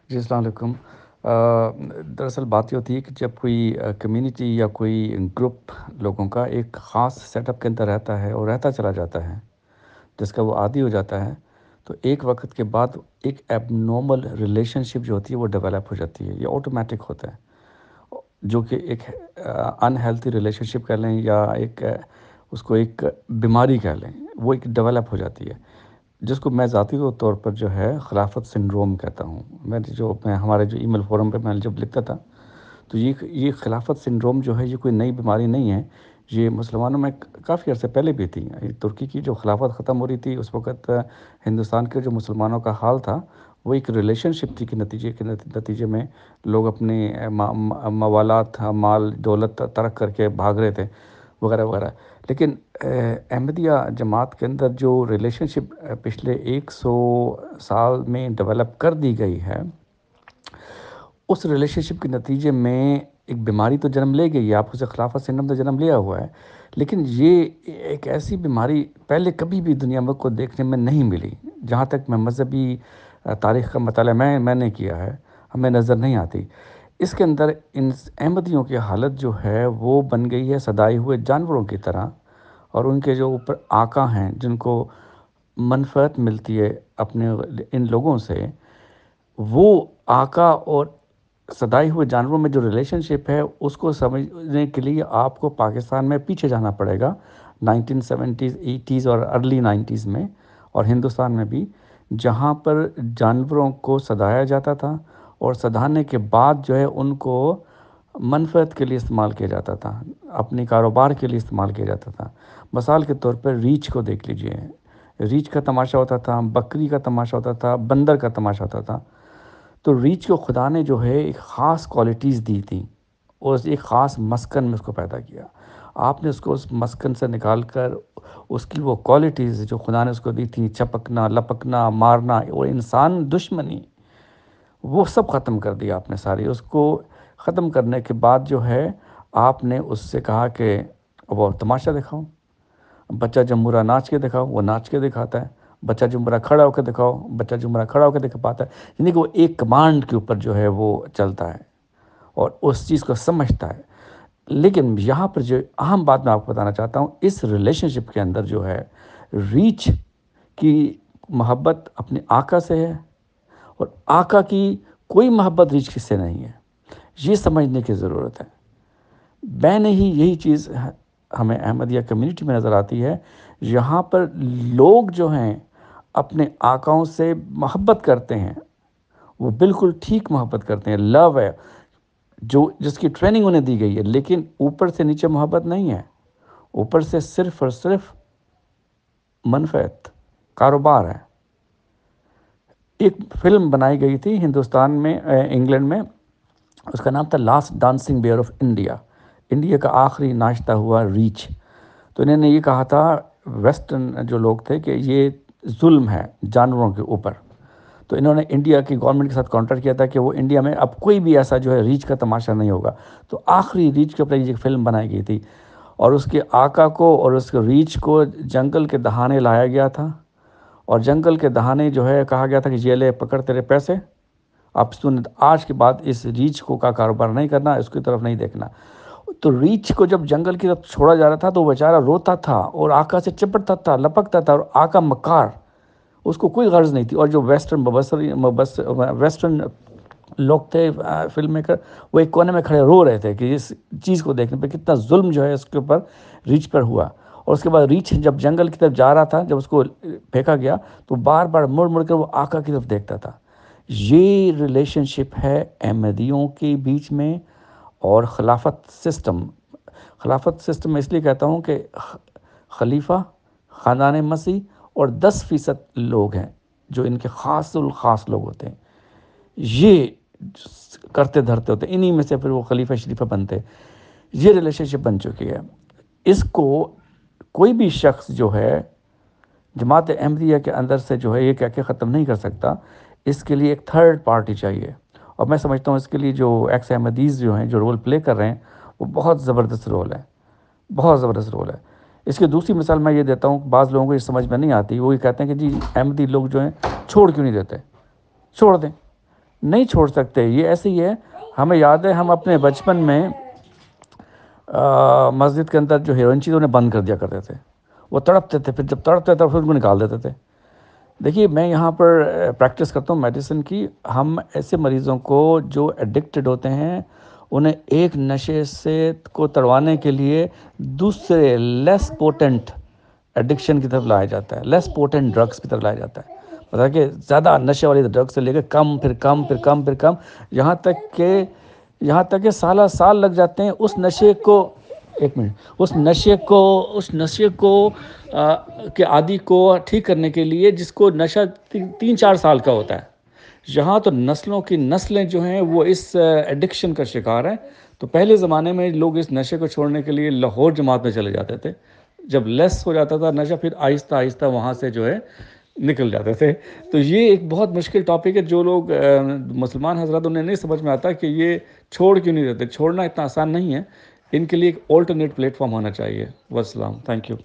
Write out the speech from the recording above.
جی السلام علیکم۔ دراصل بات یہ ہوتی ہے کہ جب کوئی کمیونٹی یا کوئی گروپ لوگوں کا ایک خاص سیٹ اپ کے اندر رہتا ہے اور رہتا چلا جاتا ہے، جس کا وہ عادی ہو جاتا ہے، تو ایک وقت کے بعد ایک ایب نارمل ریلیشن شپ جو ہوتی ہے وہ ڈیولپ ہو جاتی ہے، یہ آٹومیٹک ہوتا ہے، جو کہ ایک انہیلتھی ریلیشن شپ کہہ لیں یا ایک اس کو ایک بیماری کہہ لیں، وہ ایک ڈیولپ ہو جاتی ہے، جس کو میں ذاتی طور پر جو ہے خلافت سنڈروم کہتا ہوں۔ میں ہمارے جو ای میل فورم پہ میں جب لکھتا تھا تو یہ خلافت سنڈروم جو ہے یہ کوئی نئی بیماری نہیں ہے، یہ مسلمانوں میں کافی عرصے پہلے بھی تھی۔ ترکی کی جو خلافت ختم ہو رہی تھی اس وقت ہندوستان کے جو مسلمانوں کا حال تھا وہ ایک ریلیشن شپ تھی کہ نتیجے میں لوگ اپنے موالات، مال، دولت ترک کر کے بھاگ رہے تھے وغیرہ وغیرہ۔ لیکن احمدیہ جماعت کے اندر جو ریلیشن شپ پچھلے 100 سال میں ڈیولپ کر دی گئی ہے، اس ریلیشن شپ کے نتیجے میں ایک بیماری تو جنم لے گئی ہے، آپ اسے خلافت سنڈروم تو جنم لیا ہوا ہے، لیکن یہ ایک ایسی بیماری پہلے کبھی بھی دنیا میں کو دیکھنے میں نہیں ملی، جہاں تک میں مذہبی تاریخ کا مطالعہ میں نے کیا ہے، ہمیں نظر نہیں آتی۔ اس کے اندر ان احمدیوں کی حالت جو ہے وہ بن گئی ہے صدائے ہوئے جانوروں کی طرح، اور ان کے جو اوپر آقا ہیں جن کو منفعت ملتی ہے اپنے ان لوگوں سے، وہ آقا اور صدائے ہوئے جانوروں میں جو ریلیشن شپ ہے اس کو سمجھنے کے لیے آپ کو پاکستان میں پیچھے جانا پڑے گا، 1970s 80s اور ارلی 90s میں، اور ہندوستان میں بھی، جہاں پر جانوروں کو صدایا جاتا تھا اور صدانے کے بعد جو ہے ان کو منفعت کے لیے استعمال کیا جاتا تھا، اپنی کاروبار کے لیے استعمال کیا جاتا تھا۔ مثال کے طور پر ریچھ کو دیکھ لیجئے، ریچھ کا تماشا ہوتا تھا، بکری کا تماشا ہوتا تھا، بندر کا تماشا ہوتا تھا۔ تو ریچھ کو خدا نے جو ہے ایک خاص کوالٹیز دی تھیں اور ایک خاص مسکن میں اس کو پیدا کیا۔ آپ نے اس کو اس مسکن سے نکال کر اس کی وہ کوالٹیز جو خدا نے اس کو دی تھیں، چپکنا، لپکنا، مارنا اور انسان دشمنی، وہ سب ختم کر دیا آپ نے ساری۔ اس کو ختم کرنے کے بعد جو ہے آپ نے اس سے کہا کہ وہ تماشا دکھاؤ، بچہ جمہورہ ناچ کے دکھاؤ، وہ ناچ کے دکھاتا ہے، بچہ جمہورہ کھڑا ہو کے دکھاؤ، بچہ جمہورہ کھڑا ہو کے دکھا پاتا ہے، یعنی کہ وہ ایک کمانڈ کے اوپر جو ہے وہ چلتا ہے اور اس چیز کو سمجھتا ہے۔ لیکن یہاں پر جو اہم بات میں آپ کو بتانا چاہتا ہوں، اس ریلیشن شپ کے اندر جو ہے ریچھ کی محبت اپنے آقا سے ہے اور آقا کی کوئی محبت ریچھ کس سے نہیں ہے، یہ سمجھنے کی ضرورت ہے۔ میں نے ہی یہی چیز ہمیں احمدیہ کمیونٹی میں نظر آتی ہے، یہاں پر لوگ جو ہیں اپنے آقاؤں سے محبت کرتے ہیں، وہ بالکل ٹھیک محبت کرتے ہیں، لو ہے جو جس کی ٹریننگ انہیں دی گئی ہے، لیکن اوپر سے نیچے محبت نہیں ہے، اوپر سے صرف اور صرف منفعت، کاروبار ہے۔ ایک فلم بنائی گئی تھی ہندوستان میں، انگلینڈ میں، اس کا نام تھا Last Dancing Bear of India, India کا آخری ناچتا ہوا ریچھ۔ تو انہوں نے یہ کہا تھا ویسٹرن جو لوگ تھے کہ یہ ظلم ہے جانوروں کے اوپر، تو انہوں نے انڈیا کی گورنمنٹ کے ساتھ کانٹریکٹ کیا تھا کہ وہ انڈیا میں اب کوئی بھی ایسا جو ہے ریچھ کا تماشا نہیں ہوگا، تو آخری ریچھ کے اوپر یہ فلم بنائی گئی تھی، اور اس کے آقا کو اور اس کے ریچھ کو جنگل کے دہانے لایا گیا تھا، اور جنگل کے دہانے جو ہے کہا گیا تھا کہ یہ لے پکڑ تیرے پیسے، اب سن آج کے بعد اس ریچھ کو کا کاروبار نہیں کرنا، اس کی طرف نہیں دیکھنا۔ تو ریچھ کو جب جنگل کی طرف چھوڑا جا رہا تھا تو وہ بیچارہ روتا تھا اور آقا سے چپٹتا تھا، لپکتا تھا، اور آقا مکار، اس کو کوئی غرض نہیں تھی۔ اور جو ویسٹرن لوگ تھے فلم میکر، وہ ایک کونے میں کھڑے رو رہے تھے کہ اس چیز کو دیکھنے پہ کتنا ظلم جو ہے اس کے اوپر ریچھ پر ہوا۔ اور اس کے بعد ریچھ جب جنگل کی طرف جا رہا تھا، جب اس کو پھینکا گیا تو بار بار مڑ مڑ کر وہ آقا کی طرف دیکھتا تھا۔ یہ ریلیشن شپ ہے احمدیوں کے بیچ میں اور خلافت سسٹم۔ خلافت سسٹم میں اس لیے کہتا ہوں کہ خلیفہ، خاندان مسیح اور 10% لوگ ہیں جو ان کے خاص الخاص لوگ ہوتے ہیں، یہ کرتے دھرتے ہوتے ہیں، انہی میں سے پھر وہ خلیفہ شریفہ بنتے۔ یہ ریلیشن شپ بن چکی ہے۔ اس کو کوئی بھی شخص جو ہے جماعت احمدیہ کے اندر سے جو ہے یہ کہہ کے ختم نہیں کر سکتا، اس کے لیے ایک تھرڈ پارٹی چاہیے، اور میں سمجھتا ہوں اس کے لیے جو ایکس احمدیز جو ہیں جو رول پلے کر رہے ہیں وہ بہت زبردست رول ہے، بہت زبردست رول ہے۔ اس کی دوسری مثال میں یہ دیتا ہوں، بعض لوگوں کو یہ سمجھ میں نہیں آتی، وہ یہ کہتے ہیں کہ جی احمدی لوگ جو ہیں چھوڑ کیوں نہیں دیتے، چھوڑ دیں، نہیں چھوڑ سکتے. یہ ایسے ہی ہے. ہمیں یاد ہے ہم اپنے بچپن میں مسجد کے اندر جو ہیروئن چیز انہیں بند کر دیا کرتے تھے. وہ تڑپتے تھے, پھر جب تڑپتے تھے پھر ان کو نکال دیتے تھے. دیکھیے میں یہاں پر پریکٹس کرتا ہوں میڈیسن کی. ہم ایسے مریضوں کو جو ایڈکٹڈ ہوتے ہیں انہیں ایک نشے سے کو تڑوانے کے لیے دوسرے لیس پوٹنٹ ایڈکشن کی طرف لایا جاتا ہے, لیس پوٹنٹ ڈرگس کی طرف لایا جاتا ہے. مطلب کہ زیادہ نشے والی ڈرگ سے لے کے کم پھر کم پھر کم پھر کم, یہاں تک کہ سالہ سال لگ جاتے ہیں اس نشے کو, ایک منٹ, اس نشے کو کے عادی کو ٹھیک کرنے کے لیے, جس کو نشہ 3-4 سال کا ہوتا ہے. یہاں تو نسلوں کی نسلیں جو ہیں وہ اس ایڈکشن کا شکار ہیں. تو پہلے زمانے میں لوگ اس نشے کو چھوڑنے کے لیے لاہور جماعت میں چلے جاتے تھے. جب لیس ہو جاتا تھا نشہ پھر آہستہ آہستہ وہاں سے جو ہے نکل جاتے تھے. تو یہ ایک بہت مشکل ٹاپک ہے. جو لوگ مسلمان حضرات انہیں نہیں سمجھ میں آتا کہ یہ چھوڑ کیوں نہیں دیتے. چھوڑنا اتنا آسان نہیں ہے. ان کے لیے ایک آلٹرنیٹ پلیٹ فارم ہونا چاہیے. والسلام, تھینک یو.